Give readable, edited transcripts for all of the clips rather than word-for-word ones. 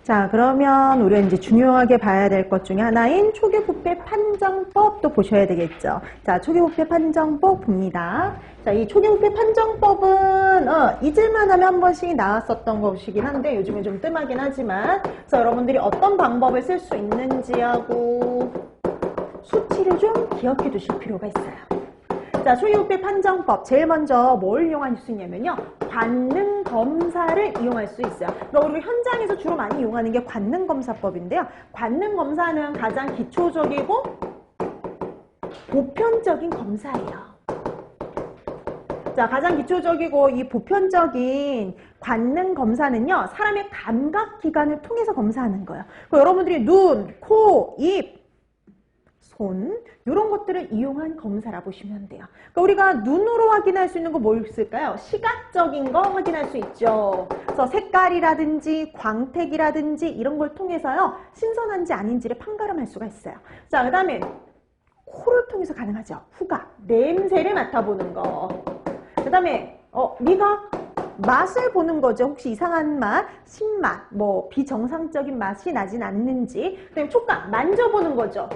자, 그러면 우리가 이제 중요하게 봐야 될 것 중에 하나인 초기부패 판정법도 보셔야 되겠죠. 자, 초기부패 판정법 봅니다. 자, 이 초기부패 판정법은 잊을만 하면 한 번씩 나왔었던 것이긴 한데 요즘에 좀 뜸하긴 하지만, 그래서 여러분들이 어떤 방법을 쓸 수 있는지하고 수치를 좀 기억해 두실 필요가 있어요. 자, 초기부패 판정법 제일 먼저 뭘 이용할 수 있냐면요, 관능검사를 이용할 수 있어요. 그러니까 우리가 현장에서 주로 많이 이용하는 게 관능검사법인데요, 관능검사는 가장 기초적이고 보편적인 검사예요. 자, 가장 기초적이고 이 보편적인 관능검사는요, 사람의 감각기관을 통해서 검사하는 거예요. 여러분들이 눈, 코, 입, 손, 이런 것들을 이용한 검사라 보시면 돼요. 그러니까 우리가 눈으로 확인할 수 있는 거 뭐 있을까요? 시각적인 거 확인할 수 있죠. 그래서 색깔이라든지 광택이라든지 이런 걸 통해서요, 신선한지 아닌지를 판가름할 수가 있어요. 자, 그 다음에 코를 통해서 가능하죠. 후각, 냄새를 맡아보는 거. 그 다음에 미각, 맛을 보는 거죠. 혹시 이상한 맛, 신맛, 뭐 비정상적인 맛이 나진 않는지. 그다음에 촉감, 만져보는 거죠.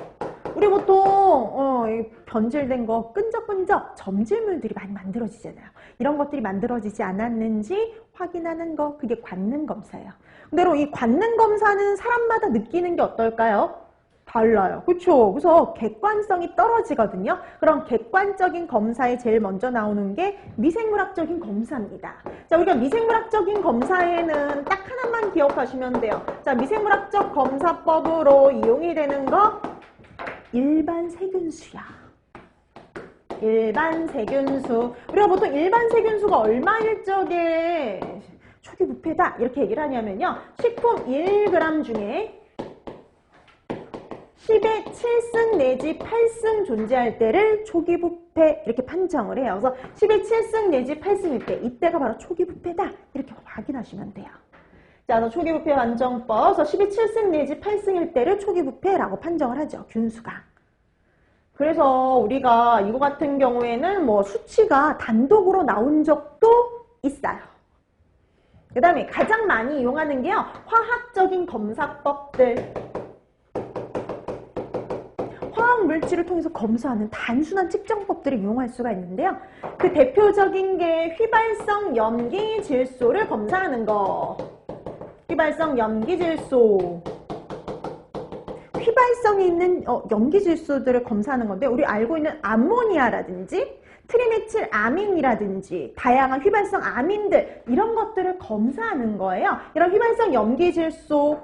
우리 보통 변질된 거, 끈적끈적 점질물들이 많이 만들어지잖아요. 이런 것들이 만들어지지 않았는지 확인하는 거, 그게 관능검사예요. 근데 이 관능검사는 사람마다 느끼는 게 어떨까요? 달라요. 그렇죠? 그래서 객관성이 떨어지거든요. 그럼 객관적인 검사에 제일 먼저 나오는 게 미생물학적인 검사입니다. 자, 우리가 미생물학적인 검사에는 딱 하나만 기억하시면 돼요. 자, 미생물학적 검사법으로 이용이 되는 거 일반 세균수야. 일반 세균수. 우리가 보통 일반 세균수가 얼마일 적에 초기부패다 이렇게 얘기를 하냐면요, 식품 1g 중에 10의 7승 내지 8승 존재할 때를 초기부패 이렇게 판정을 해요. 그래서 10의 7승 내지 8승일 때, 이때가 바로 초기부패다 이렇게 확인하시면 돼요. 자, 그래서 초기부패 판정법, 그래서 10의 7승 내지 8승일 때를 초기부패라고 판정을 하죠, 균수가. 그래서 우리가 이거 같은 경우에는 뭐 수치가 단독으로 나온 적도 있어요. 그 다음에 가장 많이 이용하는 게요, 화학적인 검사법들. 화학물질을 통해서 검사하는 단순한 측정법들을 이용할 수가 있는데요, 그 대표적인 게 휘발성 염기질소를 검사하는 거. 휘발성 염기질소. 휘발성이 있는 염기질소들을 검사하는 건데, 우리 알고 있는 암모니아라든지 트리메틸아민이라든지 다양한 휘발성 아민들, 이런 것들을 검사하는 거예요. 이런 휘발성 염기질소,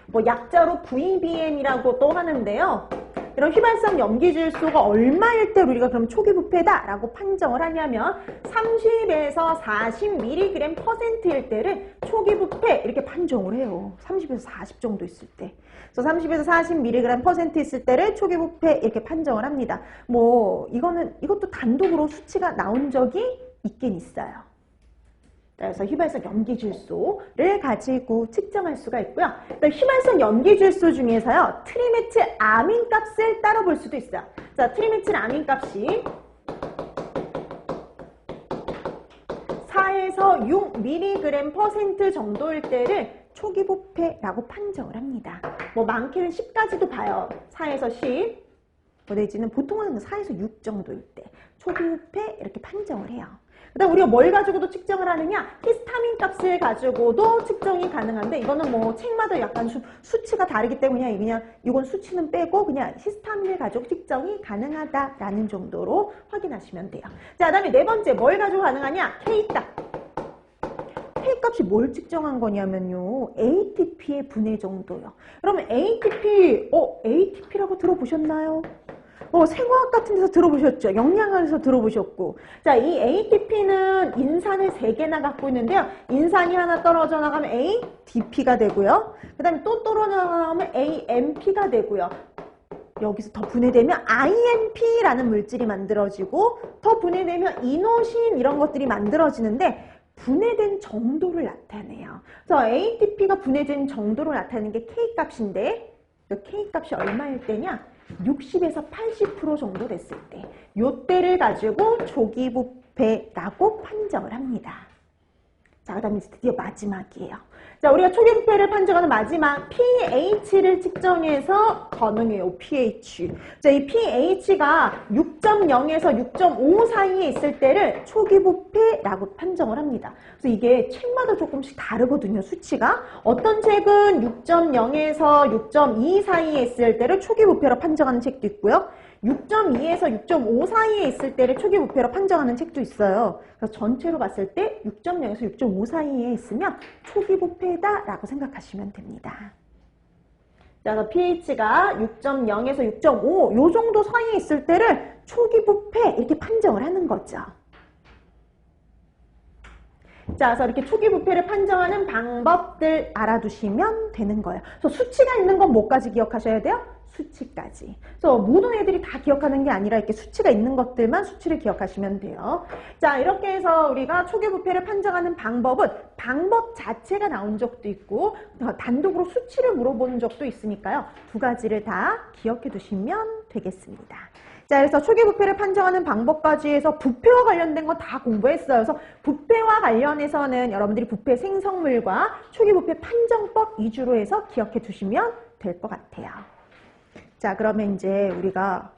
뭐 약자로 VBM이라고 또 하는데요, 이런 휘발성 염기질소가 얼마일 때 우리가 그럼 초기부패다라고 판정을 하냐면 30에서 40mg%일 때를 초기부패 이렇게 판정을 해요. 30에서 40 정도 있을 때. 그래서 30에서 40mg% 있을 때를 초기부패 이렇게 판정을 합니다. 뭐 이것도 단독으로 수치가 나온 적이 있긴 있어요. 그래서 휘발성 염기질소를 가지고 측정할 수가 있고요. 휘발성 염기질소 중에서요, 트리메틸아민 값을 따로 볼 수도 있어요. 자, 트리메틸아민 값이 4에서 6mg% 정도일 때를 초기부패라고 판정을 합니다. 뭐 많게는 10까지도 봐요. 4에서 10, 내지는 보통은 4에서 6 정도일 때 초기부패 이렇게 판정을 해요. 그 다음 우리가 뭘 가지고도 측정을 하느냐, 히스타민 값을 가지고도 측정이 가능한데, 이거는 뭐 책마다 약간 수치가 다르기 때문에 그냥 이건 수치는 빼고 그냥 히스타민을 가지고 측정이 가능하다라는 정도로 확인하시면 돼요. 자, 그 다음에 네 번째 뭘 가지고 가능하냐, K값. K값이 뭘 측정한 거냐면요, ATP의 분해 정도요. 그러면 ATP라고 들어보셨나요? 생화학 같은 데서 들어보셨죠? 영양학에서 들어보셨고. 자, 이 ATP는 인산을 3개나 갖고 있는데요, 인산이 하나 떨어져 나가면 ADP가 되고요, 그 다음에 또 떨어져 나가면 AMP가 되고요, 여기서 더 분해되면 IMP라는 물질이 만들어지고, 더 분해되면 이노신 이런 것들이 만들어지는데, 분해된 정도를 나타내요. 그래서 ATP가 분해된 정도를 나타내는 게 K값인데, 이 K값이 얼마일 때냐? 60에서 80% 정도 됐을 때, 요때를 가지고 초기부패라고 판정을 합니다. 자, 그 다음에 이제 드디어 마지막이에요. 자, 우리가 초기 부패를 판정하는 마지막 pH를 측정해서 가능해요. pH. 자, 이 pH가 6.0에서 6.5 사이에 있을 때를 초기 부패라고 판정을 합니다. 그래서 이게 책마다 조금씩 다르거든요. 수치가. 어떤 책은 6.0에서 6.2 사이에 있을 때를 초기 부패로 판정하는 책도 있고요. 6.2에서 6.5 사이에 있을 때를 초기 부패로 판정하는 책도 있어요. 그래서 전체로 봤을 때 6.0에서 6.5 사이에 있으면 초기 부패다라고 생각하시면 됩니다. 자, 그래서 pH가 6.0에서 6.5 요 정도 사이에 있을 때를 초기 부패 이렇게 판정을 하는 거죠. 자, 그래서 이렇게 초기 부패를 판정하는 방법들 알아두시면 되는 거예요. 그래서 수치가 있는 건 뭐까지 기억하셔야 돼요? 수치까지. 그래서 모든 애들이 다 기억하는 게 아니라 이렇게 수치가 있는 것들만 수치를 기억하시면 돼요. 자, 이렇게 해서 우리가 초기 부패를 판정하는 방법은 방법 자체가 나온 적도 있고 단독으로 수치를 물어보는 적도 있으니까요. 두 가지를 다 기억해 두시면 되겠습니다. 자, 그래서 초기 부패를 판정하는 방법까지 해서 부패와 관련된 건 다 공부했어요. 그래서 부패와 관련해서는 여러분들이 부패 생성물과 초기 부패 판정법 위주로 해서 기억해 두시면 될 것 같아요. 자, 그러면 이제 우리가